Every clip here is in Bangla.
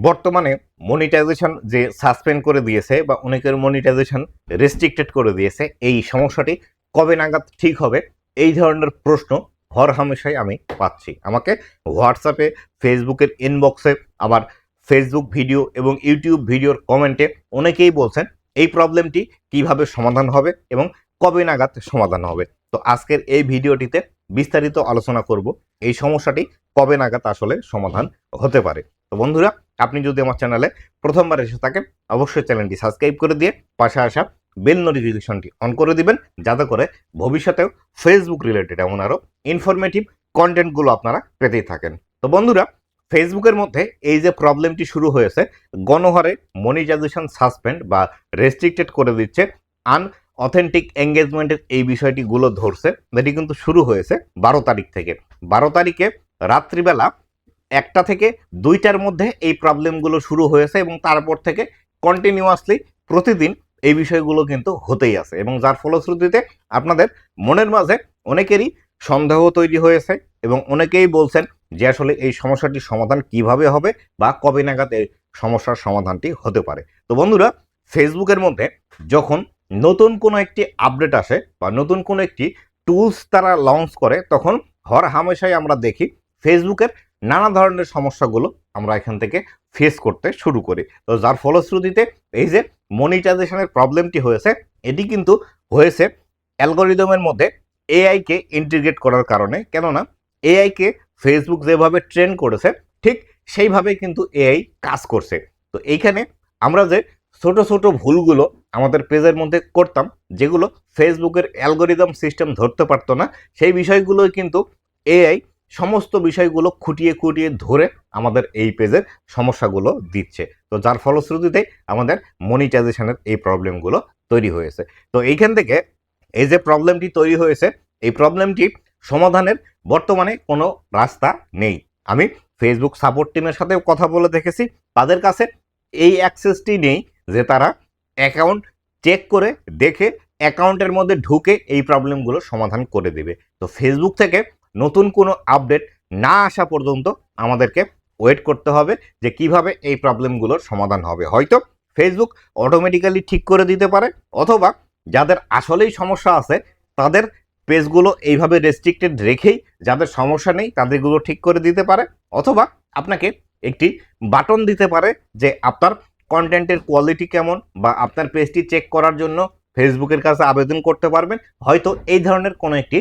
বর্তমানে মনিটাইজেশন যে সাসপেন্ড করে দিয়েছে বা অনেকের মনিটাইজেশন রেস্ট্রিক্টেড করে দিয়েছে, এই সমস্যাটি কবে নাগাদ ঠিক হবে এই ধরনের প্রশ্ন হরহামেশাই আমি পাচ্ছি। আমাকে হোয়াটসঅ্যাপে, ফেসবুকের ইনবক্সে, আবার ফেসবুক ভিডিও এবং ইউটিউব ভিডিওর কমেন্টে অনেকেই বলছেন এই প্রবলেমটি কিভাবে সমাধান হবে এবং কবে নাগাদ সমাধান হবে। তো আজকের এই ভিডিওটিতে বিস্তারিত আলোচনা করব এই সমস্যাটি কবে নাগাদ আসলে সমাধান হতে পারে। তো বন্ধুরা, আপনি যদি আমার চ্যানেলে প্রথমবার এসে থাকেন অবশ্যই চ্যানেলটি সাবস্ক্রাইব করে দিয়ে পাশে আসা বেল নোটিফিকেশনটি অন করে দিবেন, যাতে করে ভবিষ্যতেও ফেসবুক রিলেটেড এমন আরও ইনফরমেটিভ কন্টেন্টগুলো আপনারা পেতেই থাকেন। তো বন্ধুরা, ফেসবুকের মধ্যে এই যে প্রবলেমটি শুরু হয়েছে, গণহারে মনিটাইজেশন সাসপেন্ড বা রেস্ট্রিক্টেড করে দিচ্ছে, অথেন্টিক এঙ্গেজমেন্টের এই বিষয়টিগুলো ধরছে, এটি কিন্তু শুরু হয়েছে 12 তারিখ থেকে। 12 তারিখে রাত্রিবেলা 1টা থেকে 2টার মধ্যে এই প্রবলেমগুলো শুরু হয়েছে এবং তারপর থেকে কন্টিনিউয়াসলি প্রতিদিন এই বিষয়গুলো কিন্তু হতেই আছে, এবং যার ফলশ্রুতিতে আপনাদের মনের মাঝে অনেকেরই সন্দেহ তৈরি হয়েছে এবং অনেকেই বলছেন যে আসলে এই সমস্যাটির সমাধান কিভাবে হবে বা কবে নাগাদ এই সমস্যার সমাধানটি হতে পারে। তো বন্ধুরা, ফেসবুকের মধ্যে যখন নতুন কোনো একটি আপডেট আসে বা নতুন কোনো একটি টুলস তারা লঞ্চ করে, তখন হরহামেশাই আমরা দেখি ফেসবুকের নানা ধরনের সমস্যাগুলো আমরা এখান থেকে ফেস করতে শুরু করি। তো যার ফলশ্রুতিতে এই যে মনিটাইজেশনের প্রবলেমটি হয়েছে, এটি কিন্তু হয়েছে অ্যালগোরিদমের মধ্যে এআইকে ইন্টিগ্রেট করার কারণে। কেননা এআইকে ফেসবুক যেভাবে ট্রেন করেছে ঠিক সেইভাবে কিন্তু এআই কাজ করছে। তো এইখানে আমরা যে ছোট ছোট ভুলগুলো আমাদের পেজের মধ্যে করতাম, যেগুলো ফেসবুকের অ্যালগোরিদম সিস্টেম ধরতে পারতো না, সেই বিষয়গুলোই কিন্তু এআই সমস্ত বিষয়গুলো খুঁটিয়ে খুঁটিয়ে ধরে আমাদের এই পেজের সমস্যাগুলো দিচ্ছে। তো যার ফলশ্রুতিতে আমাদের মনিটাইজেশনের এই প্রবলেমগুলো তৈরি হয়েছে। তো এইখান থেকে এই যে প্রবলেমটি তৈরি হয়েছে, এই প্রবলেমটি সমাধানের বর্তমানে কোনো রাস্তা নেই। আমি ফেসবুক সাপোর্ট টিমের সাথেও কথা বলে দেখেছি, তাদের কাছে এই অ্যাক্সেসটি নেই যে তারা অ্যাকাউন্ট চেক করে দেখে অ্যাকাউন্টের মধ্যে ঢুকে এই প্রবলেমগুলো সমাধান করে দেবে। তো ফেসবুক থেকে নতুন কোনো আপডেট না আসা পর্যন্ত আমাদেরকে ওয়েট করতে হবে যে কিভাবে এই প্রবলেমগুলোর সমাধান হবে। হয়তো ফেসবুক অটোমেটিক্যালি ঠিক করে দিতে পারে, অথবা যাদের আসলেই সমস্যা আছে তাদের পেজগুলো এইভাবে রেস্ট্রিক্টেড রেখেই যাদের সমস্যা নেই তাদেরগুলো ঠিক করে দিতে পারে, অথবা আপনাকে একটি বাটন দিতে পারে যে আপনার কন্টেন্টের কোয়ালিটি কেমন বা আপনার পেজটি চেক করার জন্য ফেসবুকের কাছে আবেদন করতে পারবেন। হয়তো এই ধরনের কোনো একটি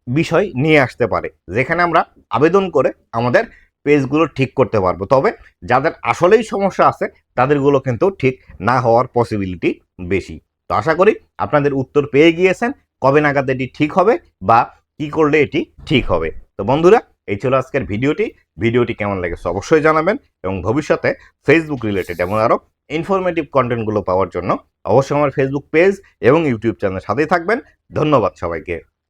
বিষয় নিয়ে আসতে পারে যেখানে আমরা আবেদন করে আমাদের পেজগুলো ঠিক করতে পারবো। তবে যাদের আসলেই সমস্যা আছে তাদেরগুলো কিন্তু ঠিক না হওয়ার পসিবিলিটি বেশি। তো আশা করি আপনাদের উত্তর পেয়ে গিয়েছেন কবে নাগাদ এটি ঠিক হবে বা কি করলে এটি ঠিক হবে। তো বন্ধুরা, এই ছিল আজকের ভিডিওটি কেমন লেগেছে অবশ্যই জানাবেন, এবং ভবিষ্যতে ফেসবুক রিলেটেড এমন আরও ইনফরমেটিভ কন্টেন্টগুলো পাওয়ার জন্য অবশ্যই আমার ফেসবুক পেজ এবং ইউটিউব চ্যানেলের সাথেই থাকবেন। ধন্যবাদ সবাইকে।